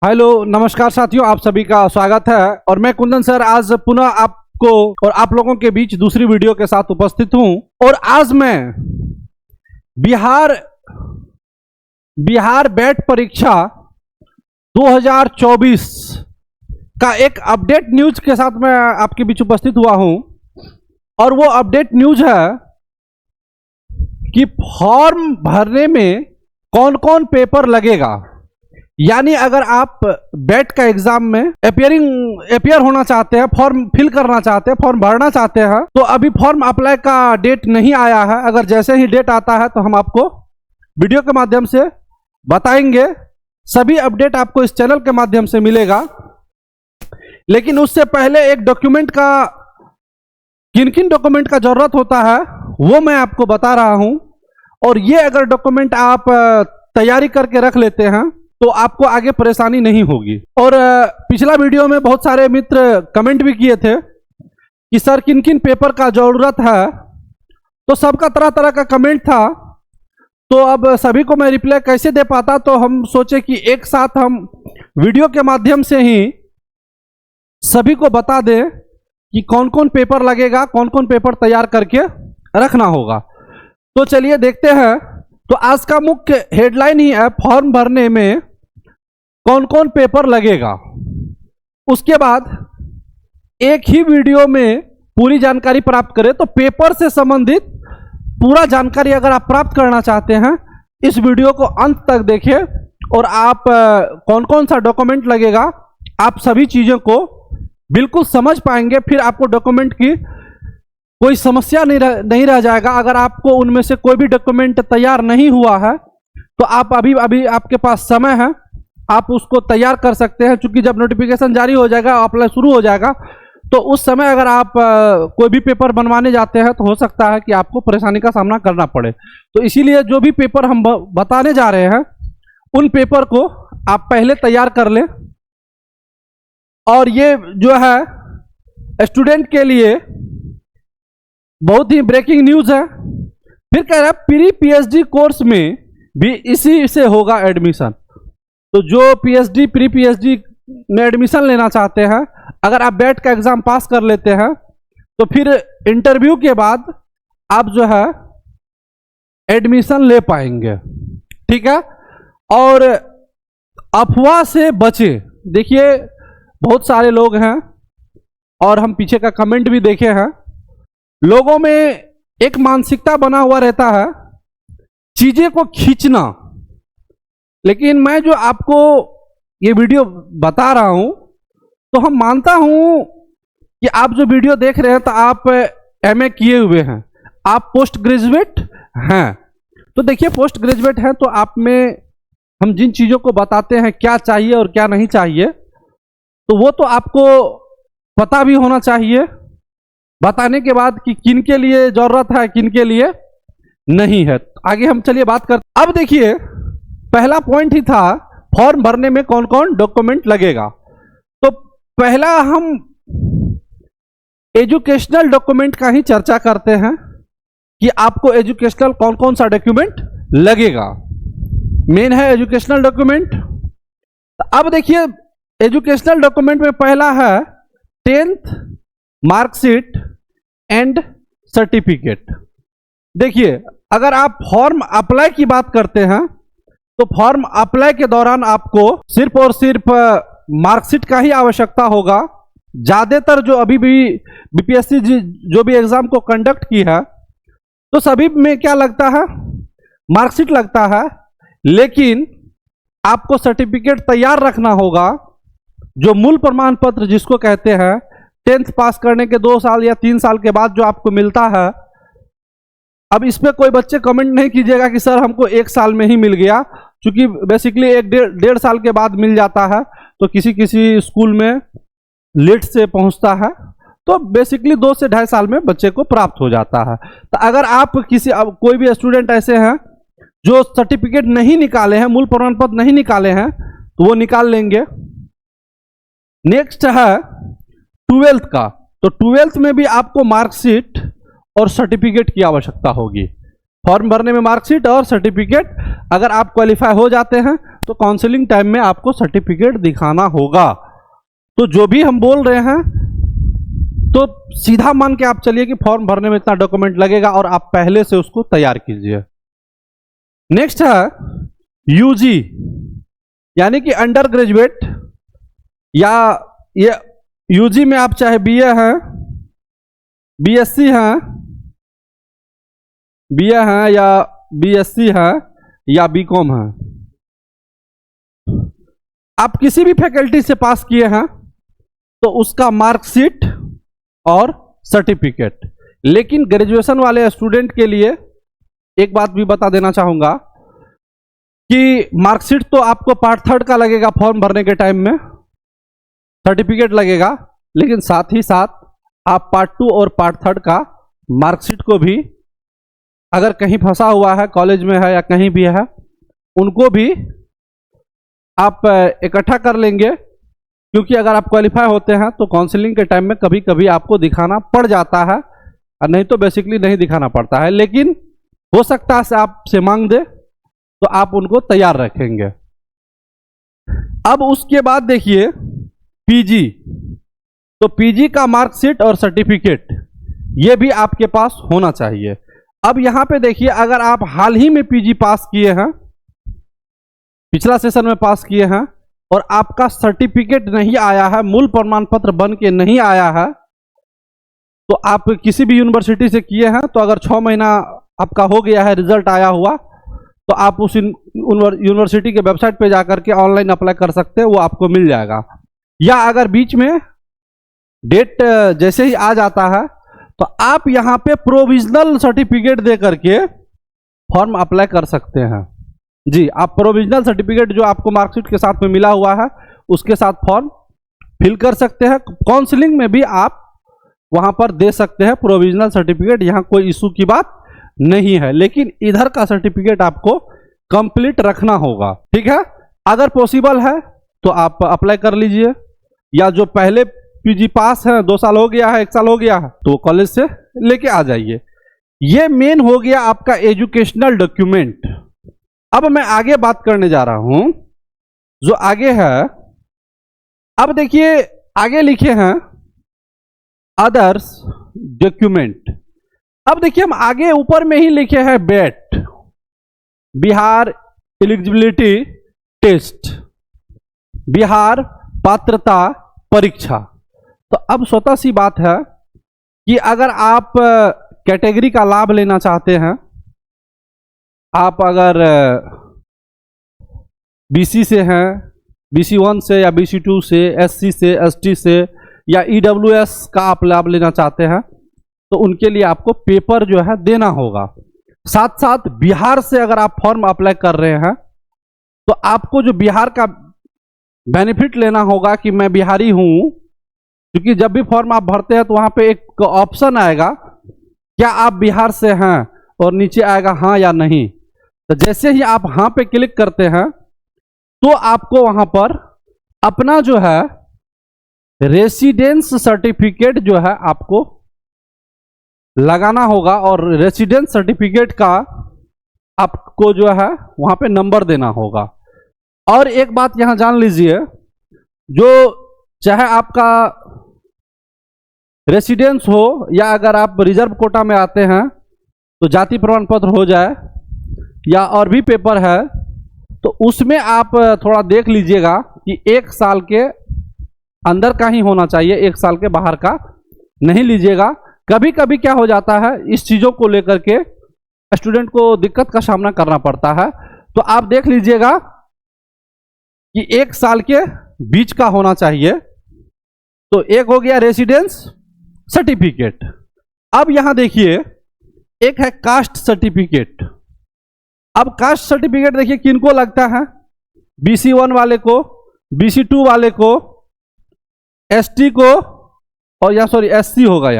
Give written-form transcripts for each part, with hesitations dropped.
Hello नमस्कार साथियों, आप सभी का स्वागत है। और मैं कुंदन सर आज पुनः आपको और आप लोगों के बीच दूसरी वीडियो के साथ उपस्थित हूं। और आज मैं बिहार बैट परीक्षा 2024 का एक अपडेट न्यूज के साथ मैं आपके बीच उपस्थित हुआ हूं। और वो अपडेट न्यूज है कि फॉर्म भरने में कौन कौन पेपर लगेगा। यानी अगर आप बैट का एग्जाम में अपियर होना चाहते हैं, फॉर्म फिल करना चाहते हैं, फॉर्म भरना चाहते हैं, तो अभी फॉर्म अप्लाई का डेट नहीं आया है। अगर जैसे ही डेट आता है तो हम आपको वीडियो के माध्यम से बताएंगे। सभी अपडेट आपको इस चैनल के माध्यम से मिलेगा। लेकिन उससे पहले एक डॉक्यूमेंट का, किन किन डॉक्यूमेंट का जरूरत होता है वो मैं आपको बता रहा हूं। और ये अगर डॉक्यूमेंट आप तैयारी करके रख लेते हैं तो आपको आगे परेशानी नहीं होगी। और पिछला वीडियो में बहुत सारे मित्र कमेंट भी किए थे कि सर किन किन पेपर का जरूरत है, तो सबका तरह तरह का कमेंट था। तो अब सभी को मैं रिप्लाई कैसे दे पाता, तो हम सोचे कि एक साथ हम वीडियो के माध्यम से ही सभी को बता दें कि कौन कौन पेपर लगेगा, कौन कौन पेपर तैयार करके रखना होगा। तो चलिए देखते हैं। तो आज का मुख्य हेडलाइन ही है फॉर्म भरने में कौन कौन पेपर लगेगा। उसके बाद एक ही वीडियो में पूरी जानकारी प्राप्त करें। तो पेपर से संबंधित पूरा जानकारी अगर आप प्राप्त करना चाहते हैं, इस वीडियो को अंत तक देखिए। और आप कौन कौन सा डॉक्यूमेंट लगेगा, आप सभी चीज़ों को बिल्कुल समझ पाएंगे। फिर आपको डॉक्यूमेंट की कोई समस्या नहीं रह जाएगा। अगर आपको उनमें से कोई भी डॉक्यूमेंट तैयार नहीं हुआ है तो आप अभी आपके पास समय है, आप उसको तैयार कर सकते हैं। क्योंकि जब नोटिफिकेशन जारी हो जाएगा, अप्लाई शुरू हो जाएगा, तो उस समय अगर आप कोई भी पेपर बनवाने जाते हैं तो हो सकता है कि आपको परेशानी का सामना करना पड़े। तो इसीलिए जो भी पेपर हम बताने जा रहे हैं उन पेपर को आप पहले तैयार कर लें। और ये जो है स्टूडेंट के लिए बहुत ही ब्रेकिंग न्यूज है। फिर कह रहा है प्री पीएचडी कोर्स में भी इसी से होगा एडमिशन। तो जो पीएचडी प्री पीएचडी में एडमिशन लेना चाहते हैं, अगर आप बैट का एग्जाम पास कर लेते हैं तो फिर इंटरव्यू के बाद आप जो है एडमिशन ले पाएंगे। ठीक है। और अफवाह से बचे। देखिए बहुत सारे लोग हैं और हम पीछे का कमेंट भी देखे हैं, लोगों में एक मानसिकता बना हुआ रहता है चीजें को खींचना। लेकिन मैं जो आपको ये वीडियो बता रहा हूं, तो हम मानता हूं कि आप जो वीडियो देख रहे हैं तो आप एमए किए हुए हैं, आप पोस्ट ग्रेजुएट हैं। तो देखिए पोस्ट ग्रेजुएट हैं तो आप में हम जिन चीजों को बताते हैं क्या चाहिए और क्या नहीं चाहिए, तो वो तो आपको पता भी होना चाहिए। बताने के बाद कि किन के लिए जरूरत है, किन के लिए नहीं है। आगे हम चलिए बात करते। अब देखिए पहला पॉइंट ही था फॉर्म भरने में कौन कौन डॉक्यूमेंट लगेगा। तो पहला हम एजुकेशनल डॉक्यूमेंट का ही चर्चा करते हैं कि आपको एजुकेशनल कौन कौन सा डॉक्यूमेंट लगेगा। मेन है एजुकेशनल डॉक्यूमेंट। अब देखिए एजुकेशनल डॉक्यूमेंट में पहला है 10th मार्कशीट एंड सर्टिफिकेट। देखिए अगर आप फॉर्म अप्लाई की बात करते हैं तो फॉर्म अप्लाई के दौरान आपको सिर्फ और सिर्फ मार्कशीट का ही आवश्यकता होगा। ज्यादातर जो अभी भी बीपीएससी जो भी एग्जाम को कंडक्ट की है तो सभी में क्या लगता है, मार्कशीट लगता है। लेकिन आपको सर्टिफिकेट तैयार रखना होगा, जो मूल प्रमाण पत्र जिसको कहते हैं 10th पास करने के 2 साल या 3 साल के बाद जो आपको मिलता है। अब इस पे कोई बच्चे कमेंट नहीं कीजिएगा कि सर हमको 1 साल में ही मिल गया, क्योंकि बेसिकली 1-1.5 साल के बाद मिल जाता है। तो किसी किसी स्कूल में लेट से पहुंचता है, तो बेसिकली 2 से 2.5 साल में बच्चे को प्राप्त हो जाता है। तो अगर आप कोई भी स्टूडेंट ऐसे हैं जो सर्टिफिकेट नहीं निकाले हैं, मूल प्रमाण पत्र नहीं निकाले हैं, तो वो निकाल लेंगे। नेक्स्ट है 12th का। तो 12th में भी आपको मार्कशीट और सर्टिफिकेट की आवश्यकता होगी। फॉर्म भरने में मार्कशीट और सर्टिफिकेट अगर आप क्वालिफाई हो जाते हैं तो काउंसलिंग टाइम में आपको सर्टिफिकेट दिखाना होगा। तो जो भी हम बोल रहे हैं तो सीधा मान के आप चलिए कि फॉर्म भरने में इतना डॉक्यूमेंट लगेगा और आप पहले से उसको तैयार कीजिए। नेक्स्ट है यूजी, यानी कि अंडर ग्रेजुएट, या ये यूजी में आप चाहे बीए हैं, बीएससी हैं, बीए हैं या बीएससी हैं या बीकॉम हैं, आप किसी भी फैकल्टी से पास किए हैं तो उसका मार्कशीट और सर्टिफिकेट। लेकिन ग्रेजुएशन वाले स्टूडेंट के लिए एक बात भी बता देना चाहूंगा कि मार्कशीट तो आपको पार्ट 3 का लगेगा फॉर्म भरने के टाइम में, सर्टिफिकेट लगेगा, लेकिन साथ ही साथ आप पार्ट 2 और पार्ट 3 का मार्कशीट को भी, अगर कहीं फंसा हुआ है, कॉलेज में है या कहीं भी है, उनको भी आप इकट्ठा कर लेंगे। क्योंकि अगर आप क्वालिफाई होते हैं तो काउंसलिंग के टाइम में कभी कभी आपको दिखाना पड़ जाता है, और नहीं तो बेसिकली नहीं दिखाना पड़ता है, लेकिन हो सकता है आपसे मांग दे तो आप उनको तैयार रखेंगे। अब उसके बाद देखिए पीजी, तो पीजी का मार्कशीट और सर्टिफिकेट ये भी आपके पास होना चाहिए। अब यहां पे देखिए, अगर आप हाल ही में पीजी पास किए हैं, पिछला सेशन में पास किए हैं, और आपका सर्टिफिकेट नहीं आया है, मूल प्रमाण पत्र बन के नहीं आया है, तो आप किसी भी यूनिवर्सिटी से किए हैं तो अगर 6 महीना आपका हो गया है, रिजल्ट आया हुआ, तो आप उस यूनिवर्सिटी के वेबसाइट पे जाकर के ऑनलाइन अप्लाई कर सकते हैं, वो आपको मिल जाएगा। या अगर बीच में डेट जैसे ही आ जाता है तो आप यहां पे प्रोविजनल सर्टिफिकेट दे करके फॉर्म अप्लाई कर सकते हैं। जी, आप प्रोविजनल सर्टिफिकेट जो आपको मार्कशीट के साथ में मिला हुआ है उसके साथ फॉर्म फिल कर सकते हैं। काउंसलिंग में भी आप वहां पर दे सकते हैं प्रोविजनल सर्टिफिकेट, यहां कोई इशू की बात नहीं है, लेकिन इधर का सर्टिफिकेट आपको कंप्लीट रखना होगा। ठीक है, अगर पॉसिबल है तो आप अप्लाई कर लीजिए, या जो पहले पीजी पास है, 2 साल हो गया है, 1 साल हो गया है, तो कॉलेज से लेके आ जाइए। ये मेन हो गया आपका एजुकेशनल डॉक्यूमेंट। अब मैं आगे बात करने जा रहा हूं, जो आगे है, अब देखिए आगे लिखे हैं अदर्स डॉक्यूमेंट। अब देखिए हम आगे ऊपर में ही लिखे हैं बेट, बिहार एलिजिबिलिटी टेस्ट, बिहार पात्रता परीक्षा। तो अब स्वतः सी बात है कि अगर आप कैटेगरी का लाभ लेना चाहते हैं, आप अगर बीसी से हैं, बीसी 1 से या बीसी 2 से, एससी से, एसटी से, या ईडब्ल्यूएस का आप लाभ लेना चाहते हैं, तो उनके लिए आपको पेपर जो है देना होगा। साथ साथ बिहार से अगर आप फॉर्म अप्लाई कर रहे हैं तो आपको जो बिहार का बेनिफिट लेना होगा कि मैं बिहारी हूं, क्योंकि जब भी फॉर्म आप भरते हैं तो वहां पे एक ऑप्शन आएगा, क्या आप बिहार से हैं, और नीचे आएगा हाँ या नहीं। तो जैसे ही आप हाँ पे क्लिक करते हैं तो आपको वहां पर अपना जो है रेसिडेंस सर्टिफिकेट जो है आपको लगाना होगा, और रेसिडेंस सर्टिफिकेट का आपको जो है वहां पे नंबर देना होगा। और एक बात यहां जान लीजिए, जो चाहे आपका रेसिडेंस हो या अगर आप रिजर्व कोटा में आते हैं तो जाति प्रमाण पत्र हो जाए या और भी पेपर है, तो उसमें आप थोड़ा देख लीजिएगा कि 1 साल के अंदर का ही होना चाहिए, 1 साल के बाहर का नहीं लीजिएगा। कभी कभी क्या हो जाता है, इस चीज़ों को लेकर के स्टूडेंट को दिक्कत का सामना करना पड़ता है। तो आप देख लीजिएगा कि 1 साल के बीच का होना चाहिए। तो एक हो गया रेसिडेंस सर्टिफिकेट। अब यहां देखिए एक है कास्ट सर्टिफिकेट। अब कास्ट सर्टिफिकेट देखिए किनको लगता है, बीसी 1 वाले को, बीसी 2 वाले को, एसटी को, और या सॉरी एससी होगा,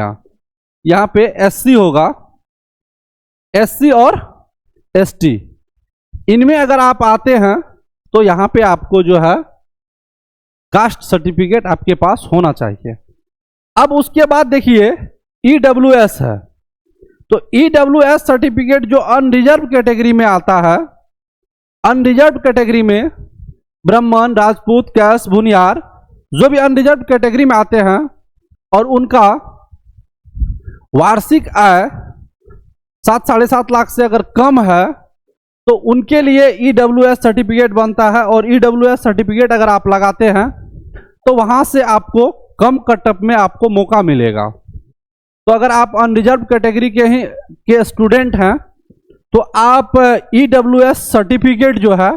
यहां पे एससी होगा, एससी और एसटी। इनमें अगर आप आते हैं तो यहां पे आपको जो है कास्ट सर्टिफिकेट आपके पास होना चाहिए। अब उसके बाद देखिए ईडब्ल्यूएस है। तो ईडब्ल्यूएस सर्टिफिकेट जो अनरिजर्व कैटेगरी में आता है, अनरिजर्व कैटेगरी में ब्राह्मण, राजपूत, कैश, भुनियार, जो भी अनरिजर्व कैटेगरी में आते हैं और उनका वार्षिक आय 7-7.5 लाख से अगर कम है तो उनके लिए ईडब्ल्यूएस सर्टिफिकेट बनता है। और ईडब्ल्यूएस सर्टिफिकेट अगर आप लगाते हैं तो वहां से आपको कम कटअप में आपको मौका मिलेगा। तो अगर आप अनरिजर्व कैटेगरी के स्टूडेंट हैं तो आप ईडब्ल्यूएस सर्टिफिकेट जो है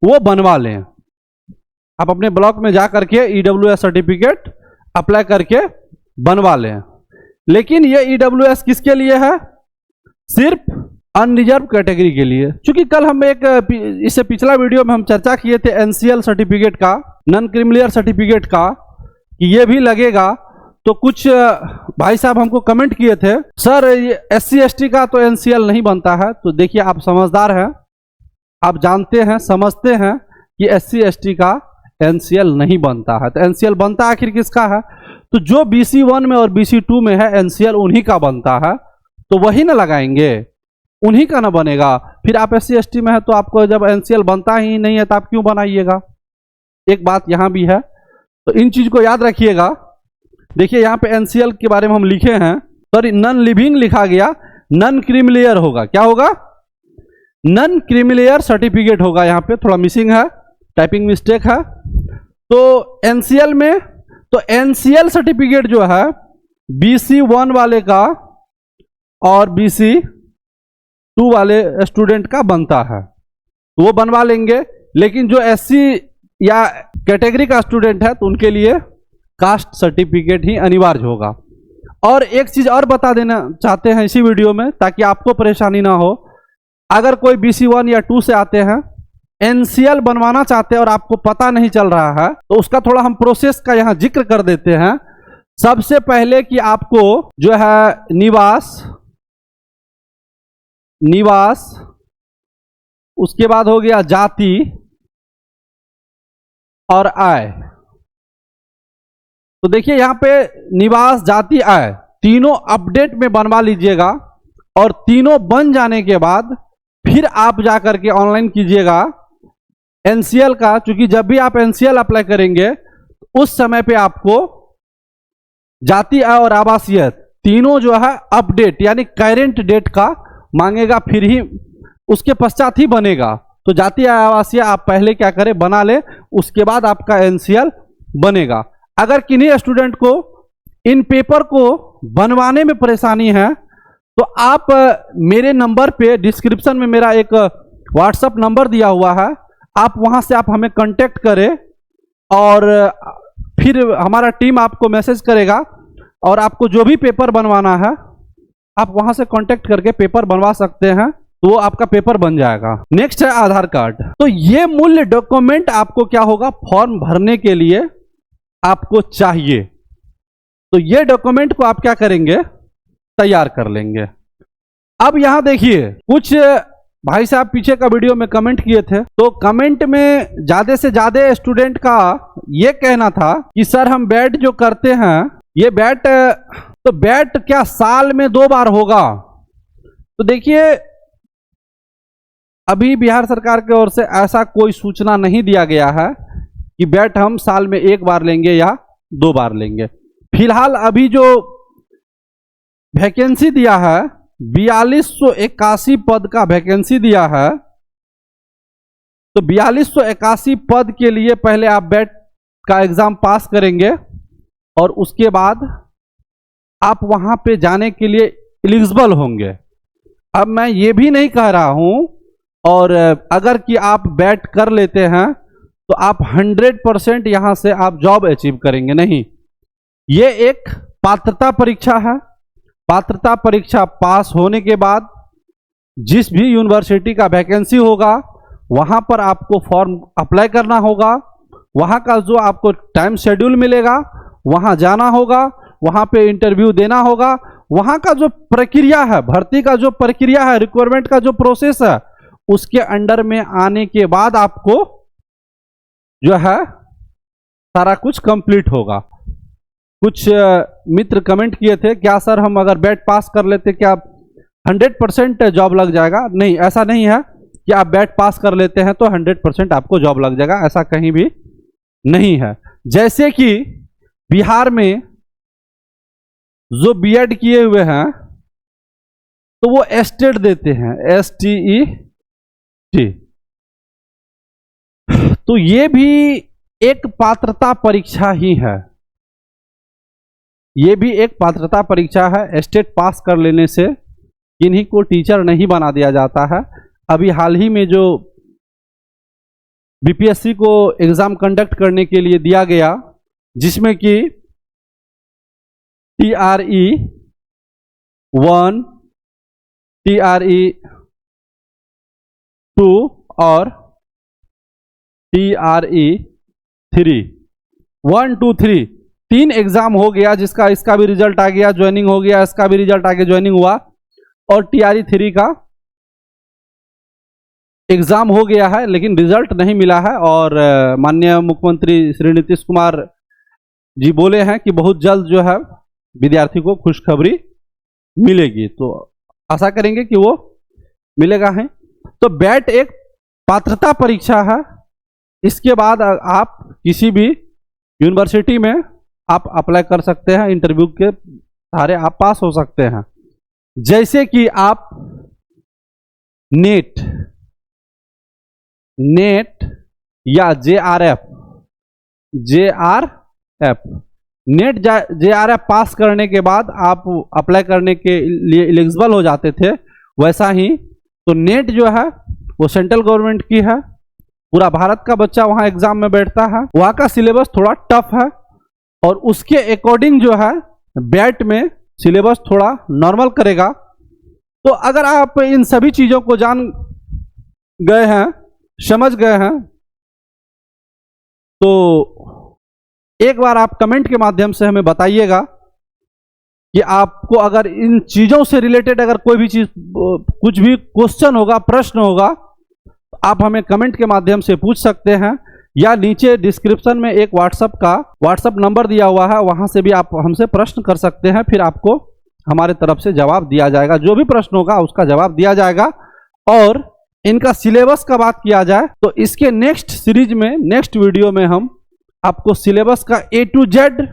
वो बनवा लें। आप अपने ब्लॉक में जा करके ईडब्ल्यूएस सर्टिफिकेट अप्लाई करके बनवा लें। लेकिन ये ईडब्ल्यूएस किसके लिए है? सिर्फ अनरिजर्व कैटेगरी के लिए। क्योंकि कल हम इससे पिछला वीडियो में हम चर्चा किए थे एनसीएल सर्टिफिकेट का, नॉन क्रीमिलियर सर्टिफिकेट का, कि ये भी लगेगा। तो कुछ भाई साहब हमको कमेंट किए थे, सर ये एससी एसटी का तो एनसीएल नहीं बनता है। तो देखिए, आप समझदार हैं, आप जानते हैं, समझते हैं कि एससी एसटी का एनसीएल नहीं बनता है। तो एनसीएल बनता आखिर किसका है? तो जो बीसी 1 में और बीसी 2 में है एनसीएल उन्हीं का बनता है। तो वही ना लगाएंगे, उन्हीं का ना बनेगा। फिर आप एससी एसटी में है तो आपको जब एनसीएल बनता ही नहीं है तो आप क्यों बनाइएगा? एक बात यहां भी है, तो इन चीज को याद रखिएगा। देखिए यहाँ पे एनसीएल के बारे में हम लिखे हैं, सॉरी नॉन लिविंग लिखा गया, नॉन क्रीमिलियर होगा। क्या होगा? नॉन क्रीमिलियर सर्टिफिकेट होगा। यहाँ पे थोड़ा मिसिंग है, टाइपिंग मिस्टेक है। तो एनसीएल में, तो एनसीएल सर्टिफिकेट जो है बीसी 1 वाले का और बीसी 2 वाले स्टूडेंट का बनता है, तो वो बनवा लेंगे। लेकिन जो एससी या कैटेगरी का स्टूडेंट है तो उनके लिए कास्ट सर्टिफिकेट ही अनिवार्य होगा। और एक चीज और बता देना चाहते हैं इसी वीडियो में, ताकि आपको परेशानी ना हो। अगर कोई बीसी 1 या 2 से आते हैं, एनसीएल बनवाना चाहते हैं और आपको पता नहीं चल रहा है, तो उसका थोड़ा हम प्रोसेस का यहां जिक्र कर देते हैं। सबसे पहले कि आपको जो है निवास, उसके बाद हो गया जाति और आय। तो देखिए यहाँ पे निवास, जाति, आय तीनों अपडेट में बनवा लीजिएगा। और तीनों बन जाने के बाद फिर आप जाकर के ऑनलाइन कीजिएगा एनसीएल का। क्योंकि जब भी आप एनसीएल अप्लाई करेंगे उस समय पे आपको जाति, आय और आवासीय तीनों जो है अपडेट यानी करेंट डेट का मांगेगा, फिर ही उसके पश्चात ही बनेगा। तो जाति, आय, आवासीय आप पहले क्या करें, बना ले, उसके बाद आपका एनसीएल बनेगा। अगर किन्हीं स्टूडेंट को इन पेपर को बनवाने में परेशानी है तो आप मेरे नंबर पे, डिस्क्रिप्शन में मेरा एक व्हाट्सएप नंबर दिया हुआ है, आप वहां से आप हमें कांटेक्ट करें और फिर हमारा टीम आपको मैसेज करेगा और आपको जो भी पेपर बनवाना है आप वहां से कांटेक्ट करके पेपर बनवा सकते हैं, तो वो आपका पेपर बन जाएगा। नेक्स्ट है आधार कार्ड। तो ये मूल्य डॉक्यूमेंट आपको क्या होगा, फॉर्म भरने के लिए आपको चाहिए। तो ये डॉक्यूमेंट को आप क्या करेंगे, तैयार कर लेंगे। अब यहां देखिए, कुछ भाई साहब पीछे का वीडियो में कमेंट किए थे, तो कमेंट में ज्यादा से ज्यादा स्टूडेंट का ये कहना था कि सर हम बैट जो करते हैं, ये बैट, तो बैट क्या साल में 2 बार होगा? तो देखिए, अभी बिहार सरकार की ओर से ऐसा कोई सूचना नहीं दिया गया है कि बैट हम साल में 1 बार लेंगे या 2 बार लेंगे। फिलहाल अभी जो वैकेंसी दिया है 4281 पद का वैकेंसी दिया है। तो 4281 पद के लिए पहले आप बैट का एग्जाम पास करेंगे और उसके बाद आप वहां पे जाने के लिए एलिजिबल होंगे। अब मैं ये भी नहीं कह रहा हूं, और अगर कि आप बैट कर लेते हैं तो आप 100% यहां से आप जॉब अचीव करेंगे, नहीं। ये एक पात्रता परीक्षा है। पात्रता परीक्षा पास होने के बाद जिस भी यूनिवर्सिटी का वैकेंसी होगा वहां पर आपको फॉर्म अप्लाई करना होगा। वहां का जो आपको टाइम शेड्यूल मिलेगा, वहां जाना होगा, वहां पे इंटरव्यू देना होगा। वहां का जो प्रक्रिया है, भर्ती का जो प्रक्रिया है, रिक्वायरमेंट का जो प्रोसेस है, उसके अंडर में आने के बाद आपको जो है सारा कुछ कंप्लीट होगा। कुछ मित्र कमेंट किए थे, क्या सर हम अगर बैट पास कर लेते क्या 100% जॉब लग जाएगा? नहीं, ऐसा नहीं है। कि आप बैट पास कर लेते हैं तो 100% आपको जॉब लग जाएगा, ऐसा कहीं भी नहीं है। जैसे कि बिहार में जो बीएड किए हुए हैं तो वो एस्टेट देते हैं, STET। तो ये भी एक पात्रता परीक्षा ही है, ये भी एक पात्रता परीक्षा है। एस्टेट पास कर लेने से इन्हीं को टीचर नहीं बना दिया जाता है। अभी हाल ही में जो बीपीएससी को एग्जाम कंडक्ट करने के लिए दिया गया, जिसमें कि TRE 1, TRE 2 और TRE 3, 1, 2, 3 तीन एग्जाम हो गया, जिसका इसका भी रिजल्ट आ गया, ज्वाइनिंग हो गया, इसका भी रिजल्ट आ गया, ज्वाइनिंग हुआ, और TRE 3 का एग्जाम हो गया है लेकिन रिजल्ट नहीं मिला है। और माननीय मुख्यमंत्री श्री नीतीश कुमार जी बोले हैं कि बहुत जल्द जो है विद्यार्थी को खुशखबरी मिलेगी, तो आशा करेंगे कि वो मिलेगा है। तो बैट एक पात्रता परीक्षा है। इसके बाद आप किसी भी यूनिवर्सिटी में आप अप्लाई कर सकते हैं, इंटरव्यू के सहारे आप पास हो सकते हैं। जैसे कि आप नेट या JRF नेट JRF पास करने के बाद आप अप्लाई करने के लिए एलिजिबल हो जाते थे। वैसा ही तो नेट जो है वो सेंट्रल गवर्नमेंट की है, पूरा भारत का बच्चा वहाँ एग्जाम में बैठता है। वहाँ का सिलेबस थोड़ा टफ है और उसके अकॉर्डिंग जो है बैट में सिलेबस थोड़ा नॉर्मल करेगा। तो अगर आप इन सभी चीज़ों को जान गए हैं, समझ गए हैं, तो एक बार आप कमेंट के माध्यम से हमें बताइएगा कि आपको अगर इन चीज़ों से रिलेटेड अगर कोई भी चीज़, कुछ भी क्वेश्चन होगा, प्रश्न होगा, आप हमें कमेंट के माध्यम से पूछ सकते हैं, या नीचे डिस्क्रिप्शन में एक व्हाट्सएप नंबर दिया हुआ है, वहां से भी आप हमसे प्रश्न कर सकते हैं। फिर आपको हमारे तरफ से जवाब दिया जाएगा, जो भी प्रश्न होगा उसका जवाब दिया जाएगा। और इनका सिलेबस का बात किया जाए तो इसके नेक्स्ट सीरीज में, नेक्स्ट वीडियो में हम आपको सिलेबस का A to Z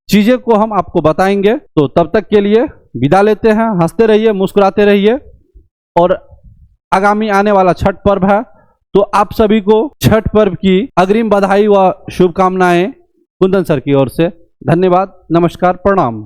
चीजें को हम आपको बताएंगे। तो तब तक के लिए विदा लेते हैं। हंसते रहिए, मुस्कुराते रहिए। और आगामी आने वाला छठ पर्व है, तो आप सभी को छठ पर्व की अग्रिम बधाई व शुभकामनाएं कुंदन सर की ओर से। धन्यवाद, नमस्कार, प्रणाम।